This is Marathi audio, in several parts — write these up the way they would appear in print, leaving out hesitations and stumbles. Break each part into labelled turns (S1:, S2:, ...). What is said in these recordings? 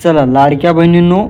S1: चला लाडक्या बहिणींनो,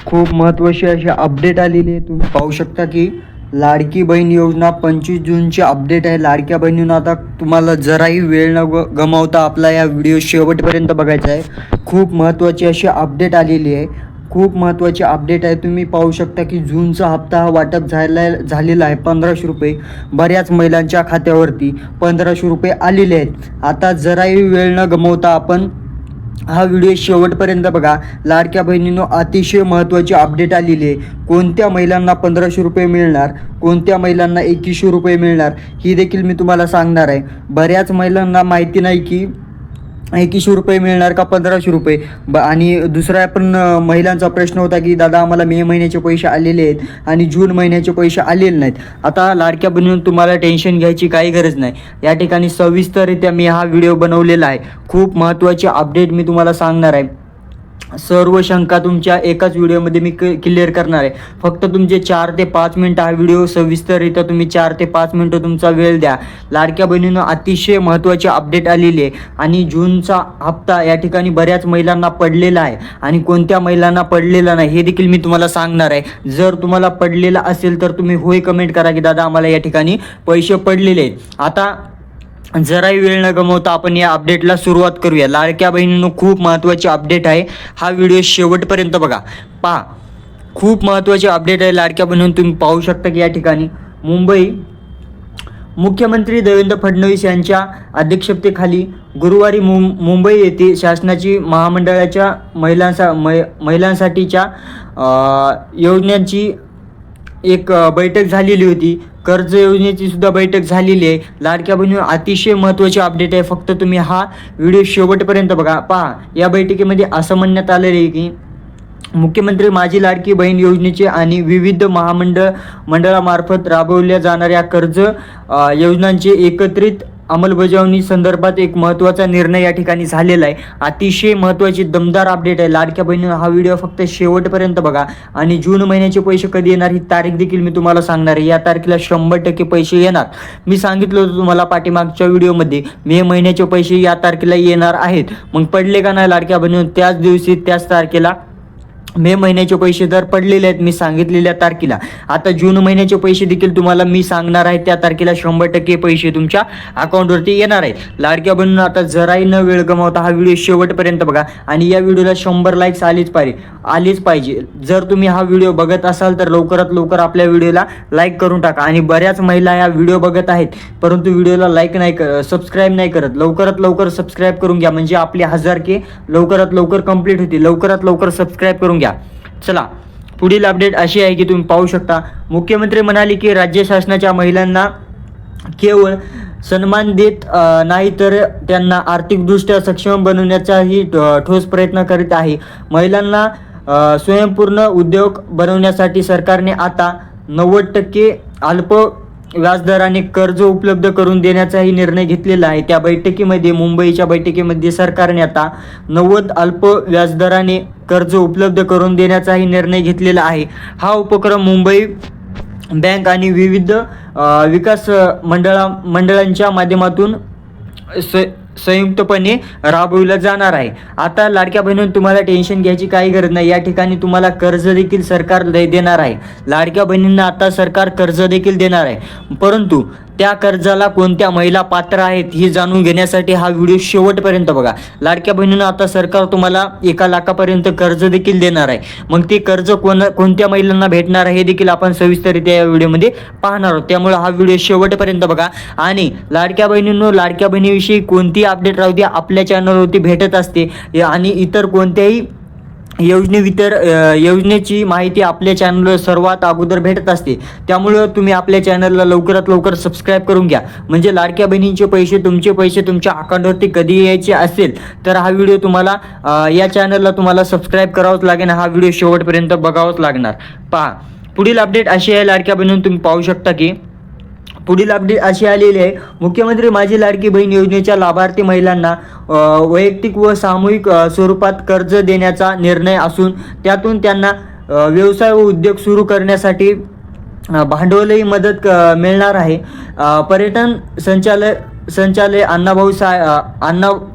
S1: खूप महत्त्वाची अशी अपडेट आलेली आहे. तुम्ही पाहू शकता की लाडकी बहीण योजना 25 जूनची अपडेट आहे. लाडक्या बहिणींनो, आता तुम्हाला जराही वेळ न गमावता आपला या व्हिडिओ शेवटपर्यंत बघायचा आहे. खूप महत्त्वाची अशी अपडेट आलेली आहे. खूप महत्त्वाची अपडेट आहे. तुम्ही पाहू शकता की जूनचा हप्ता हा वाटप झालेला आहे 1500 रुपये. बऱ्याच महिलांच्या खात्यावरती 1500 रुपये आलेले आहेत. आता जराही वेळ न गमावता आपण हा व्हिडिओ शेवटपर्यंत बघा. लाडक्या बहिणींनो, अतिशय महत्त्वाची अपडेट आलेली आहे. कोणत्या महिलांना 1500 रुपये मिळणार, कोणत्या महिलांना 2100 रुपये मिळणार, ही देखील मी तुम्हाला सांगणार आहे. बऱ्याच महिलांना माहिती नाही की 2100 रुपये मिळणार का 1500 रुपये. आणि दुसरा पण महिलांचा प्रश्न होता की दादा आम्हाला मे महिन्याचे पैसे आलेले आहेत आणि जून महिन्याचे पैसे आलेले नाहीत. आता लाडक्या बहिणींनो, तुम्हाला टेन्शन घ्यायची काही गरज नाही. या ठिकाणी सविस्तररित्या मी हा व्हिडिओ बनवलेला आहे. खूप महत्त्वाची अपडेट मी तुम्हाला सांगणार आहे. सर्व शंका तुमच्या एकाच व्हिडिओमध्ये मी क्लिअर करणार आहे. फक्त तुमचे 4 ते 5 मिनटं हा व्हिडिओ सविस्तररित्या तुम्ही 4 ते 5 मिनटं तुमचा वेळ द्या. लाडक्या बहिणींनो, अतिशय महत्त्वाची अपडेट आलेली आहे आणि जूनचा हप्ता या ठिकाणी बऱ्याच महिलांना पडलेला आहे आणि कोणत्या महिलांना पडलेला नाही हे देखील मी तुम्हाला सांगणार आहे. जर तुम्हाला पडलेला असेल तर तुम्ही होय कमेंट करा की दादा आम्हाला या ठिकाणी पैसे पडलेले आहेत. आता जराही वेळ न गमावता आपण या अपडेटला सुरुवात करूया. लाडक्या बहिणींनो, खूप महत्त्वाची अपडेट आहे. हा व्हिडिओ शेवटपर्यंत बघा. पहा, खूप महत्त्वाची अपडेट आहे लाडक्या बहिणींनो. तुम्ही पाहू शकता की या ठिकाणी मुख्यमंत्री देवेंद्र फडणवीस यांच्या अध्यक्षतेखाली गुरुवारी मुंबई येथे शासनाची महामंडळाच्या महिलांसाठीच्या योजनांची एक बैठक झालेली होती. कर्ज योजनेची सुद्धा बैठक झालेली आहे. लाडक्या बहिणींनो, अतिशय महत्त्वाची अपडेट आहे. फक्त तुम्ही हा व्हिडिओ शेवटपर्यंत बघा. पहा, या बैठकीमध्ये असं म्हणण्यात आलेलं आहे की मुख्यमंत्री माझी लाडकी बहीण योजनेचे आणि विविध मंडळामार्फत राबवल्या जाणाऱ्या कर्ज योजनांचे एकत्रित अंमलबजावणी संदर्भात एक महत्त्वाचा निर्णय या ठिकाणी झालेला आहे. अतिशय महत्त्वाची दमदार अपडेट आहे. लाडक्या बहिणींनो, हा व्हिडिओ फक्त शेवटपर्यंत बघा. आणि जून महिन्याचे पैसे कधी येणार ही तारीख देखील मी तुम्हाला सांगणार आहे. या तारखेला 100% पैसे येणार. मी सांगितलं होतं तुम्हाला पाठीमागच्या व्हिडिओमध्ये मे महिन्याचे पैसे या तारखेला येणार आहेत. मग पडले का नाही लाडक्या बहिणींनो? त्याच दिवशी त्याच तारखेला मे महिन्याचे पैसे जर पडलेले आहेत मी सांगितलेल्या तारखेला. आता जून महिन्याचे पैसे देखील तुम्हाला मी सांगणार आहे. त्या तारखेला 100% पैसे तुमच्या अकाउंटवरती येणार आहेत. लाडक्या बहिणींनो, आता जराही न वेळ गमावता हा व्हिडिओ शेवटपर्यंत बघा. आणि या व्हिडिओला 100 लाईक्स आलीच पाहिजे. जर तुम्ही हा व्हिडिओ बघत असाल तर लवकरात लवकर आपल्या व्हिडिओला लाईक करून टाका. आणि बऱ्याच महिला या व्हिडिओ बघत आहेत परंतु व्हिडिओला लाईक नाही सबस्क्राईब नाही करत. लवकरात लवकर सबस्क्राईब करून घ्या, म्हणजे आपले 1000K लवकरात लवकर कंप्लीट होतील. लवकरात लवकर सबस्क्राईब करून घ्या. चला, पुढील अपडेट अशी आहे की तुम्ही पाहू शकता. मुख्यमंत्री म्हणाले की राज्य शासनाच्या महिलांना केवळ सन्मान देत नाही तर त्यांना आर्थिकदृष्ट्या सक्षम बनवण्याचाही ठोस प्रयत्न करीत आहे. महिलांना स्वयंपूर्ण उद्योग बनवण्यासाठी सरकारने आता 90% अल्प व्याजदराने कर्ज उपलब्ध करून देण्याचाही निर्णय घेतलेला आहे. त्या बैठकीमध्ये मुंबईच्या बैठकीमध्ये सरकारने आता 90 अल्प व्याजदराने कर्ज उपलब्ध करून देण्याचाही निर्णय घेतलेला आहे. हा उपक्रम मुंबई बँक आणि विविध विकास मंडळांच्या माध्यमातून संयुक्तपणे राबविला जाणार आहे. आता लाडक्या बहिणींनो, तुम्हाला टेन्शन घ्यायची काही गरज नाही. या ठिकाणी तुम्हाला कर्ज देखील सरकार देणार आहे. लाडक्या बहिणींना आता सरकार कर्ज देखील देणार आहे. परंतु त्या कर्जाला कोणत्या महिला पात्र आहेत हे जाणून घेण्यासाठी हा व्हिडिओ शेवटपर्यंत बघा. लाडक्या बहिणींनो, आता सरकार तुम्हाला 1 लाखापर्यंत कर्ज देखील देणार आहे. मग ते कर्ज कोणत्या महिलांना भेटणार आहे हे देखील आपण सविस्तररित्या या व्हिडिओमध्ये पाहणार आहोत. त्यामुळे हा व्हिडिओ शेवटपर्यंत बघा. आणि लाडक्या बहिणींनो, लाडक्या बहिणीविषयी कोणती अपडेट राहू द्या आपल्या चॅनलवरती भेटत असते. आणि इतर कोणत्याही योजनेची माहिती आपल्या चॅनलवर सर्वात अगोदर भेटत असते. त्यामुळं तुम्ही आपल्या चॅनलला लवकरात लवकर सबस्क्राईब करून घ्या, म्हणजे लाडक्या बहिणींचे पैसे तुमचे पैसे तुमच्या अकाउंटवरती कधी यायचे असेल तर हा व्हिडिओ तुम्हाला या चॅनलला तुम्हाला सबस्क्राईब करावंच लागेल. हा व्हिडिओ शेवटपर्यंत बघावंच लागणार. पहा, पुढील अपडेट अशी आहे लाडक्या बहिणींनो, तुम्ही पाहू शकता की पुढील अपडेट अशी आलेली आहे. मुख्यमंत्री माझी लाडकी बहीण योजनेच्या लाभार्थी महिलांना वैयक्तिक व सामूहिक स्वरूपात कर्ज देण्याचा निर्णय असून त्यातून त्यांना व्यवसाय व उद्योग सुरू करण्यासाठी भांडवलही मदत मिळणार आहे. पर्यटन संचालक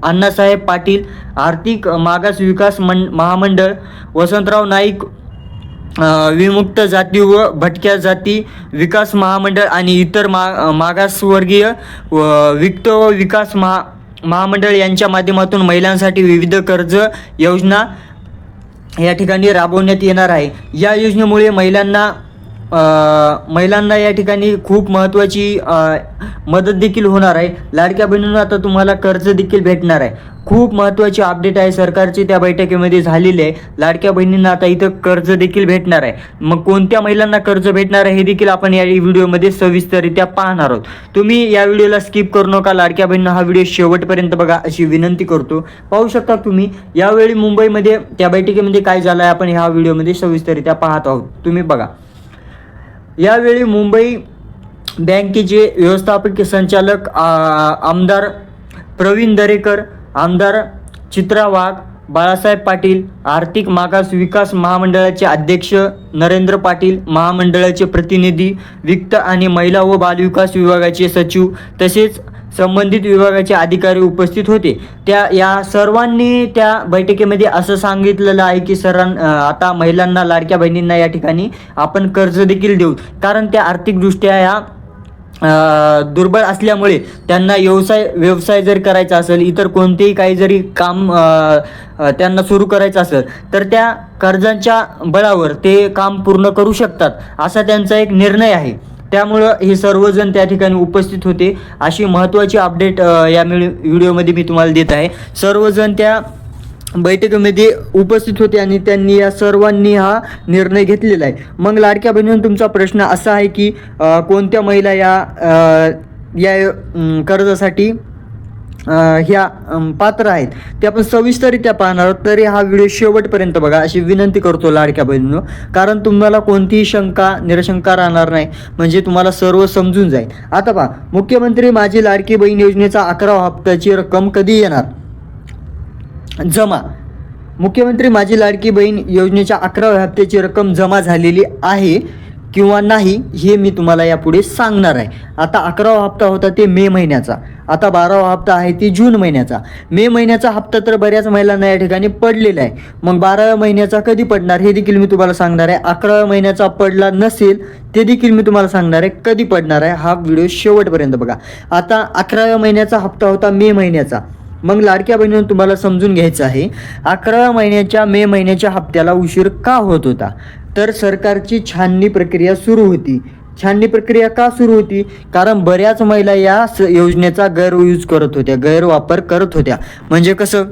S1: अण्णासाहेब पाटील, आर्थिक मागास विकास महामंडळ, वसंतराव नाईक विमुक्त जाती व भटक्या जाती विकास महामंडळ आणि इतर मागासवर्गीय वित्त व विकास महामंडळ यांच्या माध्यमातून महिलांसाठी विविध कर्ज योजना या ठिकाणी राबवण्यात येणार आहे. या योजनेमुळे महिलांना या ठिकाणी खूप महत्त्वाची मदत देखील होणार आहे. लाडक्या बहिणींना आता तुम्हाला कर्ज देखील भेटणार आहे. खूप महत्त्वाची अपडेट आहे सरकारची त्या बैठकीमध्ये झालेली आहे. लाडक्या बहिणींना आता इथं कर्ज देखील भेटणार आहे. मग कोणत्या महिलांना कर्ज भेटणार आहे हे देखील आपण या व्हिडिओमध्ये सविस्तररित्या पाहणार आहोत. तुम्ही या व्हिडिओला स्किप करू नका. लाडक्या बहिणींना हा व्हिडिओ शेवटपर्यंत बघा अशी विनंती करतो. पाहू शकता तुम्ही यावेळी मुंबईमध्ये त्या बैठकीमध्ये काय झालं आहे आपण ह्या व्हिडिओमध्ये सविस्तररित्या पाहत आहोत. तुम्ही बघा, यावेळी मुंबई बँकेचे व्यवस्थापकीय संचालक आमदार प्रवीण दरेकर, आमदार चित्रा वाघ, बाळासाहेब पाटील, आर्थिक मागास विकास महामंडळाचे अध्यक्ष नरेंद्र पाटील, महामंडळाचे प्रतिनिधी, वित्त आणि महिला व बालविकास विभागाचे सचिव तसेच संबंधित विभागाचे अधिकारी उपस्थित होते. या सर्वांनी त्या बैठकीमध्ये असं सांगितलेलं आहे की आता महिलांना, लाडक्या बहिणींना या ठिकाणी आपण कर्ज देखील देऊ, कारण त्या आर्थिकदृष्ट्या या दुर्बल असल्यामुळे त्यांना व्यवसाय जर करायचा असेल, इतर कोणतेही काही जरी काम त्यांना सुरू करायचं असेल तर त्या कर्जांच्या बळावर ते काम पूर्ण करू शकतात असा त्यांचा एक निर्णय आहे. त्यामुळं हे सर्वजण त्या ठिकाणी उपस्थित होते. अशी महत्त्वाची अपडेट या व्हिडिओमध्ये मी तुम्हाला देत आहे. सर्वजण त्या बैठकीमध्ये उपस्थित होते आणि त्यांनी या सर्वांनी हा निर्णय घेतलेला आहे. मग लाडक्या बहिणींनो, तुमचा प्रश्न असा आहे की कोणत्या महिला या कर्जासाठी ह्या पात्र आहेत ते आपण सविस्तररित्या पाहणार आहोत. तरी हा व्हिडिओ शेवटपर्यंत बघा अशी विनंती करतो लाडक्या बहिणींनो, कारण तुम्हाला कोणतीही निरशंका राहणार नाही, म्हणजे तुम्हाला सर्व समजून जाईल. आता पहा, मुख्यमंत्री माझी लाडकी बहीण योजनेचा 11वा हप्त्याची रक्कम कधी येणार जमा. मुख्यमंत्री माझी लाडकी बहीण योजनेच्या 11व्या हप्त्याची रक्कम जमा झालेली आहे किंवा नाही हे मी तुम्हाला यापुढे सांगणार आहे. आता 11वा हप्ता होता ते मे महिन्याचा, आता 12वा हप्ता आहे ते जून महिन्याचा. मे महिन्याचा हप्ता तर बऱ्याच महिलांना या ठिकाणी पडलेला आहे. मग 12व्या महिन्याचा कधी पडणार हे देखील मी तुम्हाला सांगणार आहे. 11व्या महिन्याचा पडला नसेल ते देखील मी तुम्हाला सांगणार आहे कधी पडणार आहे. हा व्हिडिओ शेवटपर्यंत बघा. आता 11व्या महिन्याचा हप्ता होता मे महिन्याचा. मग लाडक्या बहिणींनो, तुम्हाला समजून घ्यायचं आहे 11व्या महिन्याच्या मे महिन्याच्या हप्त्याला उशीर का होत होता, तर सरकारची छाननी प्रक्रिया सुरू होती. छाननी प्रक्रिया का सुरू होती, कारण बऱ्याच महिला या योजनेचा गैरवापर करत होत्या. म्हणजे कसं,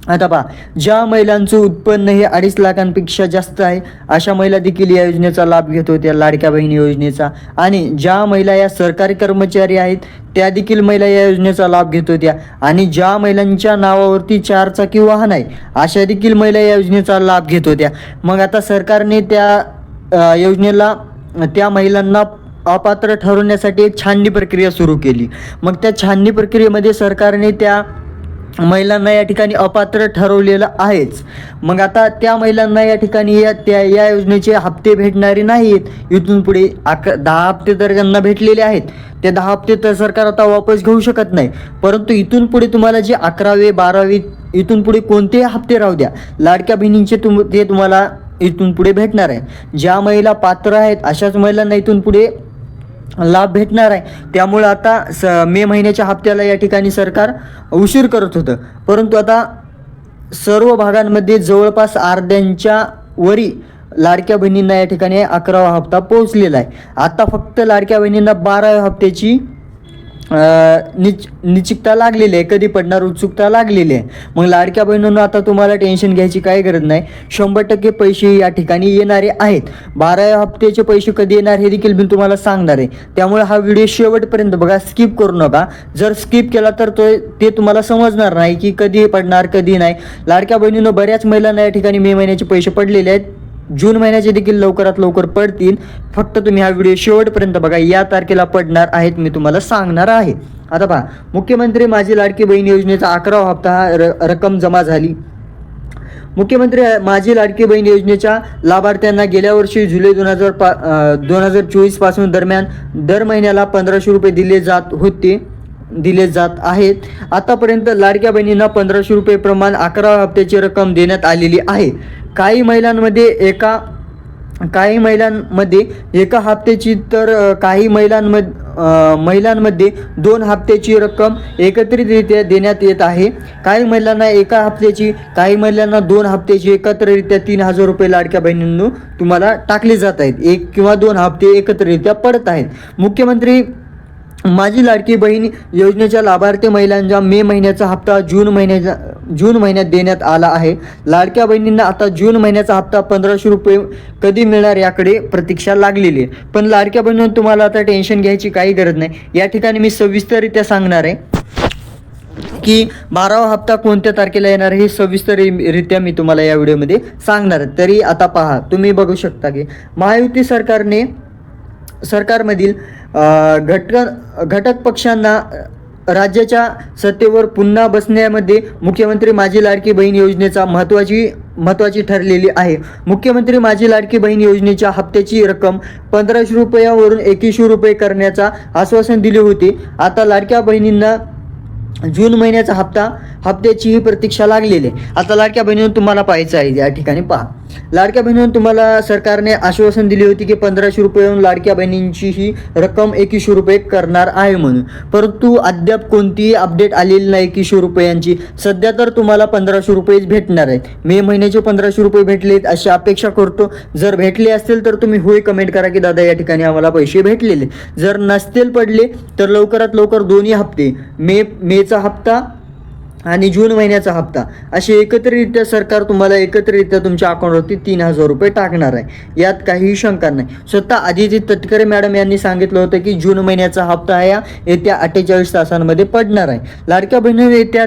S1: आता पहा, ज्या महिलांचं उत्पन्न हे 2.5 लाखांपेक्षा जास्त आहे अशा महिला देखील या योजनेचा लाभ घेत होत्या, लाडक्या बहिणी योजनेचा. आणि ज्या महिला या सरकारी कर्मचारी आहेत त्या देखील महिला या योजनेचा लाभ घेत होत्या. आणि ज्या महिलांच्या नावावरती 4 चाकी वाहन आहे अशा देखील महिला या योजनेचा लाभ घेत होत्या. मग आता सरकारने त्या योजनेला त्या महिलांना अपात्र ठरवण्यासाठी एक छाननी प्रक्रिया सुरू केली. मग त्या छाननी प्रक्रियेमध्ये सरकारने त्या महिलांना या ठिकाणी अपात्र ठरवलेलं आहेच. मग आता त्या महिलांना या ठिकाणी या योजनेचे हप्ते भेटणारे नाहीत. इथून पुढे 10 हप्ते तर त्यांना भेटलेले आहेत, ते 10 हप्ते तर सरकार आता वापस घेऊ शकत नाही. परंतु इथून पुढे तुम्हाला जे 11वे 12वे इथून पुढे कोणतेही हप्ते राहू द्या, लाडक्या बहिणींचे ते तुम्हाला इथून पुढे भेटणार आहे. ज्या महिला पात्र आहेत अशाच महिलांना इथून पुढे लाभ भेटणार आहे. त्यामुळे आता मे महिन्याच्या हप्त्याला या ठिकाणी सरकार उशीर करत होतं, परंतु आता सर्व भागांमध्ये जवळपास अर्ध्यांच्या वरी लाडक्या बहिणींना या ठिकाणी 11वा हप्ता पोहोचलेला आहे. आता फक्त लाडक्या बहिणींना 12व्या हप्त्याची निश्चितता लागलेली आहे, कधी पडणार उत्सुकता लागलेली आहे. मग लाडक्या बहिणींनो, आता तुम्हाला टेन्शन घ्यायची काही गरज नाही. 100% पैसे या ठिकाणी येणारे आहेत. 12व्या हप्त्याचे पैसे कधी येणार हे देखील मी तुम्हाला सांगणार आहे. त्यामुळे हा व्हिडिओ शेवटपर्यंत बघा, स्किप करू नका. जर स्किप केला तर ते तुम्हाला समजणार नाही की कधी पडणार कधी नाही. लाडक्या बहिणींनो, बऱ्याच महिलांना या ठिकाणी मे महिन्याचे पैसे पडलेले आहेत, जून महिन्याचे देखील लवकरात लवकर पडतील. फक्त तुम्ही हा व्हिडिओ शेवटपर्यंत बघा, या तारखेला पडणार आहेत मी तुम्हाला सांगणार आहे. आता पहा, मुख्यमंत्री माझी लाडकी बहीण योजनेचा 11वा हप्ता हा रक्कम जमा झाली. मुख्यमंत्री माझी लाडकी बहीण योजनेच्या लाभार्थ्यांना गेल्या वर्षी जुलै 2024 पासून दरम्यान दर महिन्याला 1500 रुपये दिले जात होते. दिले जात आहेत। आतापर्यंत लाडक्या बहिणींना 1500 रुपये प्रमाण 11 हप्त्याची रक्कम देण्यात आलेली आहे। काही महिलांमध्ये एका हप्त्याची तर काही महिलांमध्ये 2 हप्त्याची रक्कम एकत्रितरित्या देण्यात येत आहे। काही महिलांना एका हप्त्याची, काही महिलांना 2 हप्त्याची एकत्ररित्या 3000 रुपये लाडक्या बहिणींनो तुम्हाला टाकले जात आहेत। 1 किंवा 2 हप्ते एकत्रितरित्या पडत आहेत। मुख्यमंत्री माझी लाडकी बहीण योजनेच्या लाभार्थी महिलांचा मे महिन्याचा हप्ता जून महिन्यात देण्यात आला आहे। लाडक्या बहिणींना आता जून महिन्याचा हप्ता 1500 रुपये कधी मिळणार याकडे प्रतीक्षा लागलेली आहे। पण लाडक्या बहिणींनो तुम्हाला आता टेन्शन घ्यायची काही गरज नाही। या ठिकाणी मी सविस्तररित्या सांगणार आहे की 12वा हप्ता कोणत्या तारखेला येणार हे सविस्तररित्या मी तुम्हाला या व्हिडिओमध्ये सांगणार आहे। तरी आता पहा, तुम्ही बघू शकता की महायुती सरकारमधील घटक पक्षांना राज्याच्या सत्तेवर पुन्हा बसण्यामध्ये मुख्यमंत्री माझी लाडकी बहीण योजनेचा महत्त्वाची ठरलेली आहे। मुख्यमंत्री माझी लाडकी बहीण योजनेच्या हप्त्याची रक्कम 1500 रुपयावरून 2100 रुपये करण्याचा आश्वासन दिले होते। आता लाडक्या बहिणींना जून महिन्याचा हप्त्याची ही प्रतीक्षा लागलेली आहे। आता लाडक्या बहिणींनो तुम्हाला पाहायचं आहे, या ठिकाणी पहा, लाडक्या बहिणींनो तुम्हाला सरकारने आश्वासन दिले होते की 1500 रुपयावरून लाडक्या बहिणींची ही रक्कम 2100 रुपये करणार आहे म्हणून, परंतु अद्याप कोणतीही अपडेट आलेली नाही 2100 रुपयांची। सध्या तर तुम्हाला 1500 रुपयेच भेटणार आहेत। मे महिन्याचे 1500 रुपये भेटलेत अशी अपेक्षा करतो। जर भेटले असतील तर तुम्ही होय कमेंट करा की दादा या ठिकाणी आम्हाला पैसे भेटलेले। जर नसतील पडले तर लवकरात लवकर दोन्ही हप्ते, मेचा हप्ता आणि जून महिन्याचा हप्ता असे एकत्रितरित्या सरकार तुम्हाला एकत्रितरित्या तुमच्या अकाउंटवरती 3000 रुपये टाकणार आहे। यात काहीही शंका नाही। स्वतः आदिती तटकरे मॅडम यांनी सांगितलं होतं की जून महिन्याचा हप्ता हा येत्या 48 तासांमध्ये पडणार आहे। लाडक्या बहिणींनो येत्या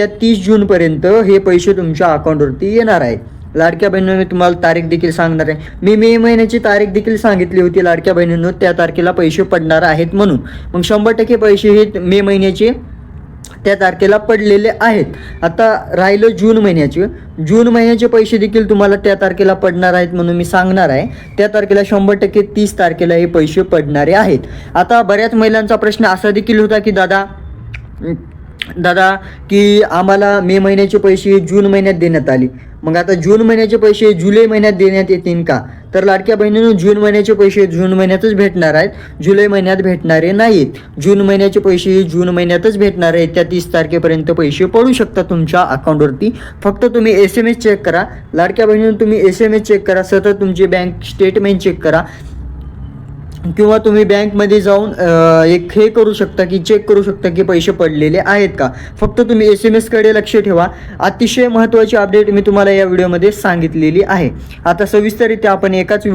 S1: 30 जूनपर्यंत हे पैसे तुमच्या अकाउंटवरती येणार आहे। लाडक्या बहिणींनो मी तुम्हाला तारीख देखील सांगणार आहे। मी मे महिन्याची तारीख देखील सांगितली होती लाडक्या बहिणींनो, त्या तारखेला पैसे पडणार आहेत म्हणून। मग 100% पैसे हे मे महिन्याचे त्या तारखेला पडलेले आहेत। आता राहिलं जून महिन्याचे पैसे देखील तुम्हाला त्या तारखेला पडणार आहेत म्हणून मी सांगणार आहे। त्या तारखेला 100% 30 तारखेला हे पैसे पडणारे आहेत। आता बऱ्याच महिलांचा प्रश्न असा देखील होता की दादा की आम्हाला मे महिन्याचे पैसे जून महिन्यात देण्यात आले, मग आता जून महिन्याचे पैसे जुलै महिन्यात देण्यात येतील का? तर लाडक्या बहिणींनो जून महिन्याचे पैसे जून महिन्यातच भेटणार आहेत, जुलै महिन्यात भेटणारे नाहीत। जून महिन्याचे पैसे जून महिन्यातच भेटणार आहेत। त्या 30 तारखेपर्यंत पैसे पडू शकतात तुमच्या अकाउंटवरती। फक्त तुम्ही SMS चेक करा लाडक्या बहिणींनो, तुम्ही SMS चेक करा, सतत तुमचे बँक स्टेटमेंट चेक करा किंवा तुम्ही बँकमध्ये जाऊन हे करू शकता की चेक करू शकता की पैसे पडलेले आहेत का। फक्त तुम्ही SMS कडे लक्ष ठेवा। अतिशय महत्त्वाची अपडेट मी तुम्हाला या व्हिडिओमध्ये सांगितलेली आहे। आता सविस्तररित्या आपण एकाच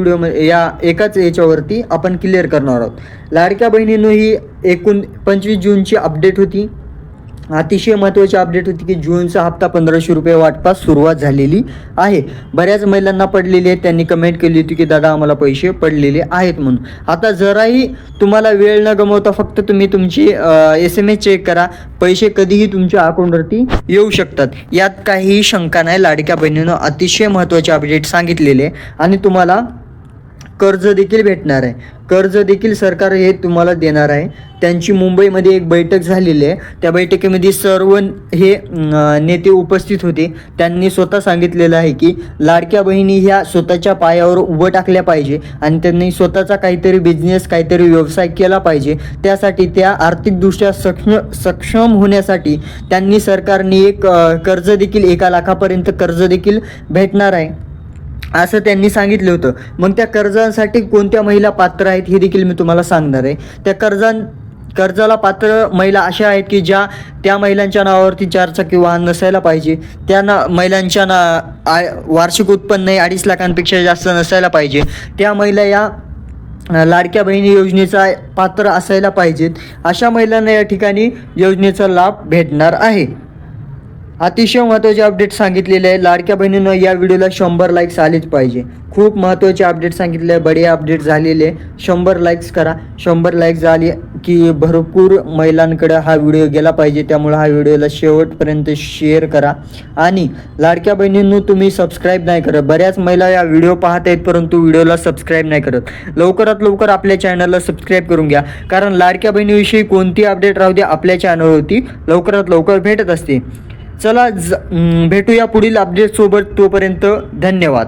S1: याच्यावरती आपण क्लिअर करणार आहोत। लाडक्या बहिणींनो ही एकूण 25 जूनची अपडेट होती। अतिशय महत्त्वाची अपडेट होती की जूनचा हप्ता 1500 रुपये वाटपास सुरुवात झालेली आहे। बऱ्याच महिलांना पडलेली आहे, त्यांनी कमेंट केली होती की दादा आम्हाला पैसे पडलेले आहेत म्हणून। आता जराही तुम्हाला वेळ न गमावता फक्त तुम्ही तुमची SMS चेक करा, पैसे कधीही तुमच्या अकाउंटवरती येऊ शकतात। यात काहीही शंका नाही। लाडक्या बहिणींनो अतिशय महत्त्वाचे अपडेट सांगितलेले आणि तुम्हाला कर्ज देखील भेटणार आहे। कर्ज देखील सरकार हे तुम्हाला देणार आहे। त्यांची मुंबईमध्ये एक बैठक झालेली आहे। त्या बैठकीमध्ये सर्व हे नेते उपस्थित होते। त्यांनी स्वतः सांगितलेलं आहे की लाडक्या बहिणी ह्या स्वतःच्या पायावर उभं टाकल्या पाहिजे आणि त्यांनी स्वतःचा काहीतरी बिझनेस, काहीतरी व्यवसाय केला पाहिजे। त्यासाठी त्या आर्थिकदृष्ट्या सक्षम होण्यासाठी त्यांनी सरकारने एक कर्ज देखील 1 लाखापर्यंत कर्ज देखील भेटणार आहे असं त्यांनी सांगितलं होतं। मग त्या कर्जांसाठी कोणत्या महिला पात्र आहेत हे देखील मी तुम्हाला सांगणार आहे। त्या कर्जाला पात्र महिला अशा आहेत की त्या महिलांच्या नावावरती 4 चाकी वाहन नसायला पाहिजे, त्या महिलांच्या वार्षिक उत्पन्न 2.5 लाखांपेक्षा जास्त नसायला पाहिजे, त्या महिला या लाडक्या बहिणी योजनेचा पात्र असायला पाहिजेत। अशा महिलांना या ठिकाणी योजनेचा लाभ भेटणार आहे। अतिशय महत्त्वाचे अपडेट सांगितलेले आहे. लाडक्या बहिणींनो, या व्हिडिओला 100 लाईक्स आलेच पाहिजे. खूप महत्त्वाचे अपडेट सांगितले आहे, बडे अपडेट झालेले. 100 लाईक्स करा. 100 लाईक्स झाले की भरपूर महिलांकडे हा व्हिडिओ गेला पाहिजे. त्यामुळे हा व्हिडिओला शेवटपर्यंत शेअर करा. आणि लाडक्या बहिणींनो, तुम्ही सबस्क्राईब नाही करत. बऱ्याच महिला या व्हिडिओ पाहत आहेत परंतु व्हिडिओला सबस्क्राईब नाही करत. लवकरात लवकर आपल्या चॅनलला सबस्क्राईब करून घ्या, कारण लाडक्या बहिणीविषयी कोणती अपडेट राहू दे आपल्या चॅनलवरती लवकरात लवकर भेटत असते. चला भेटूया पुढील अपडेट सोबत. तोपर्यंत धन्यवाद.